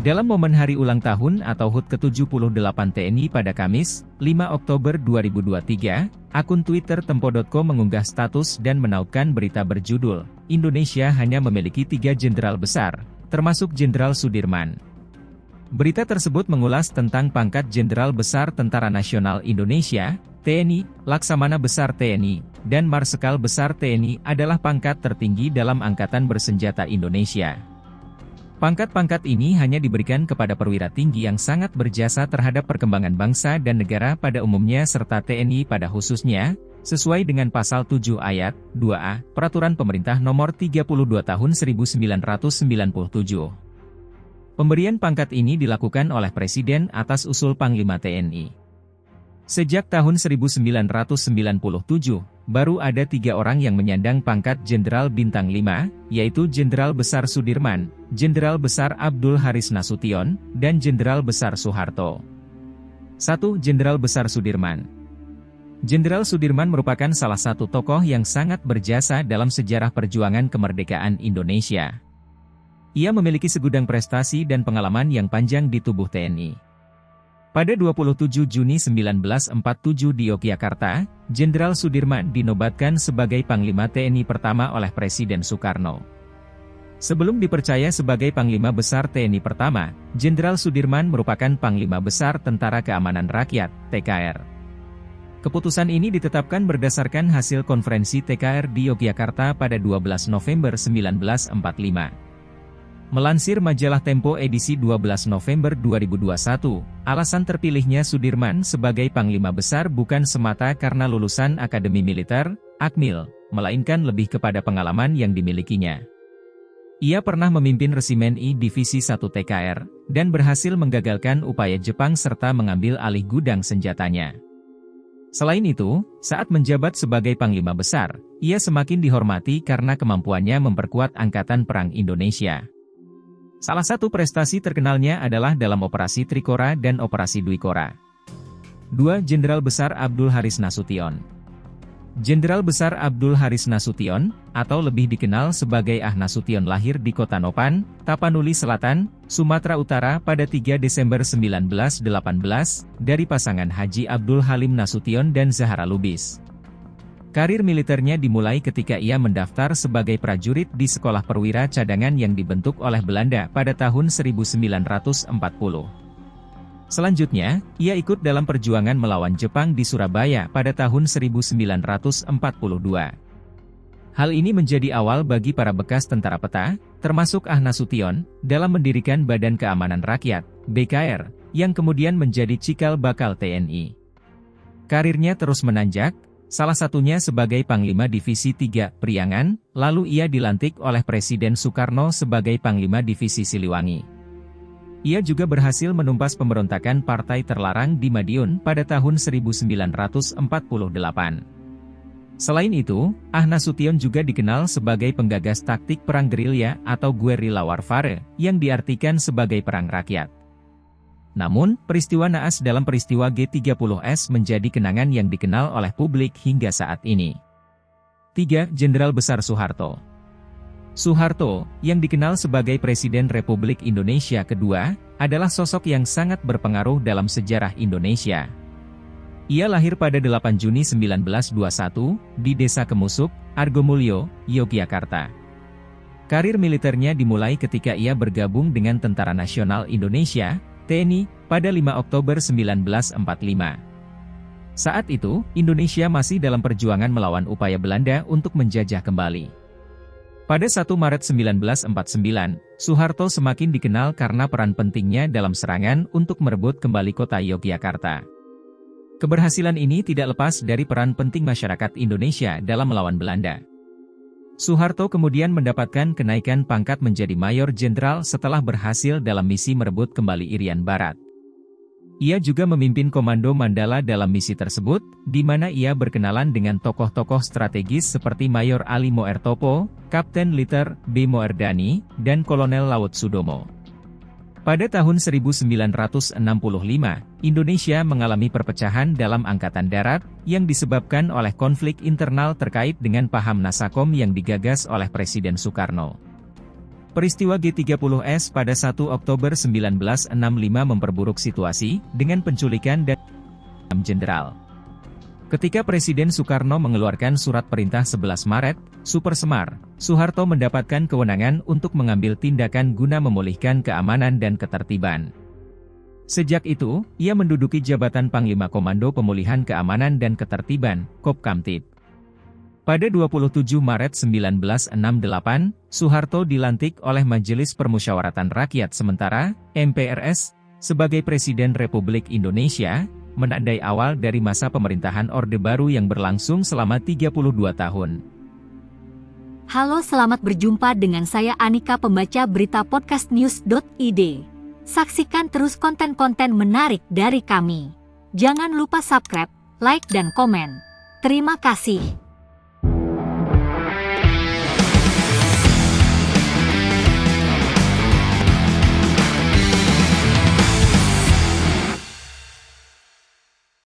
Dalam momen hari ulang tahun atau HUT ke-78 TNI pada Kamis, 5 Oktober 2023, akun Twitter Tempo.co mengunggah status dan menautkan berita berjudul, Indonesia hanya memiliki 3 jenderal besar, termasuk Jenderal Sudirman. Berita tersebut mengulas tentang pangkat Jenderal Besar Tentara Nasional Indonesia, TNI, Laksamana Besar TNI, dan Marsekal Besar TNI adalah pangkat tertinggi dalam Angkatan Bersenjata Indonesia. Pangkat-pangkat ini hanya diberikan kepada perwira tinggi yang sangat berjasa terhadap perkembangan bangsa dan negara pada umumnya serta TNI pada khususnya, sesuai dengan Pasal 7 Ayat 2A, Peraturan Pemerintah Nomor 32 Tahun 1997. Pemberian pangkat ini dilakukan oleh Presiden atas usul Panglima TNI. Sejak tahun 1997, baru ada 3 orang yang menyandang pangkat Jenderal Bintang 5, yaitu Jenderal Besar Sudirman, Jenderal Besar Abdul Haris Nasution, dan Jenderal Besar Soeharto. 1. Jenderal Besar Sudirman. Jenderal Sudirman merupakan salah satu tokoh yang sangat berjasa dalam sejarah perjuangan kemerdekaan Indonesia. Ia memiliki segudang prestasi dan pengalaman yang panjang di tubuh TNI. Pada 27 Juni 1947 di Yogyakarta, Jenderal Sudirman dinobatkan sebagai Panglima TNI pertama oleh Presiden Soekarno. Sebelum dipercaya sebagai Panglima Besar TNI pertama, Jenderal Sudirman merupakan Panglima Besar Tentara Keamanan Rakyat, TKR. Keputusan ini ditetapkan berdasarkan hasil konferensi TKR di Yogyakarta pada 12 November 1945. Melansir majalah Tempo edisi 12 November 2021, alasan terpilihnya Sudirman sebagai Panglima Besar bukan semata karena lulusan Akademi Militer, Akmil, melainkan lebih kepada pengalaman yang dimilikinya. Ia pernah memimpin Resimen I Divisi 1 TKR, dan berhasil menggagalkan upaya Jepang serta mengambil alih gudang senjatanya. Selain itu, saat menjabat sebagai Panglima Besar, ia semakin dihormati karena kemampuannya memperkuat Angkatan Perang Indonesia. Salah satu prestasi terkenalnya adalah dalam Operasi Trikora dan Operasi Dwikora. 2. Jenderal Besar Abdul Haris Nasution. Jenderal Besar Abdul Haris Nasution, atau lebih dikenal sebagai Ah Nasution lahir di Kota Nopan, Tapanuli Selatan, Sumatera Utara pada 3 Desember 1918, dari pasangan Haji Abdul Halim Nasution dan Zahara Lubis. Karir militernya dimulai ketika ia mendaftar sebagai prajurit di Sekolah Perwira Cadangan yang dibentuk oleh Belanda pada tahun 1940. Selanjutnya, ia ikut dalam perjuangan melawan Jepang di Surabaya pada tahun 1942. Hal ini menjadi awal bagi para bekas tentara peta, termasuk Ah Nasution, dalam mendirikan Badan Keamanan Rakyat, BKR, yang kemudian menjadi cikal bakal TNI. Karirnya terus menanjak, salah satunya sebagai Panglima Divisi 3 Priangan, lalu ia dilantik oleh Presiden Soekarno sebagai Panglima Divisi Siliwangi. Ia juga berhasil menumpas pemberontakan Partai Terlarang di Madiun pada tahun 1948. Selain itu, Ah Nasution juga dikenal sebagai penggagas taktik perang gerilya atau guerrilla warfare, yang diartikan sebagai perang rakyat. Namun, peristiwa naas dalam peristiwa G30S menjadi kenangan yang dikenal oleh publik hingga saat ini. 3. Jenderal Besar Soeharto. Soeharto, yang dikenal sebagai Presiden Republik Indonesia kedua, adalah sosok yang sangat berpengaruh dalam sejarah Indonesia. Ia lahir pada 8 Juni 1921, di Desa Kemusuk, Argomulyo, Yogyakarta. Karir militernya dimulai ketika ia bergabung dengan Tentara Nasional Indonesia, TNI, pada 5 Oktober 1945. Saat itu, Indonesia masih dalam perjuangan melawan upaya Belanda untuk menjajah kembali. Pada 1 Maret 1949, Soeharto semakin dikenal karena peran pentingnya dalam serangan untuk merebut kembali kota Yogyakarta. Keberhasilan ini tidak lepas dari peran penting masyarakat Indonesia dalam melawan Belanda. Soeharto kemudian mendapatkan kenaikan pangkat menjadi Mayor Jenderal setelah berhasil dalam misi merebut kembali Irian Barat. Ia juga memimpin Komando Mandala dalam misi tersebut, di mana ia berkenalan dengan tokoh-tokoh strategis seperti Mayor Ali Moertopo, Kapten Liter B. Moerdani, dan Kolonel Laut Sudomo. Pada tahun 1965, Indonesia mengalami perpecahan dalam Angkatan Darat, yang disebabkan oleh konflik internal terkait dengan paham Nasakom yang digagas oleh Presiden Soekarno. Peristiwa G30S pada 1 Oktober 1965 memperburuk situasi dengan penculikan dan jenderal. Ketika Presiden Soekarno mengeluarkan surat perintah 11 Maret, Super Semar, Soeharto mendapatkan kewenangan untuk mengambil tindakan guna memulihkan keamanan dan ketertiban. Sejak itu, ia menduduki jabatan Panglima Komando Pemulihan Keamanan dan Ketertiban, Kopkamtib. Pada 27 Maret 1968, Soeharto dilantik oleh Majelis Permusyawaratan Rakyat Sementara, MPRS, sebagai Presiden Republik Indonesia, menandai awal dari masa pemerintahan Orde Baru yang berlangsung selama 32 tahun. Halo, selamat berjumpa dengan saya Anika, pembaca berita podcastnews.id. Saksikan terus konten-konten menarik dari kami. Jangan lupa subscribe, like dan komen. Terima kasih.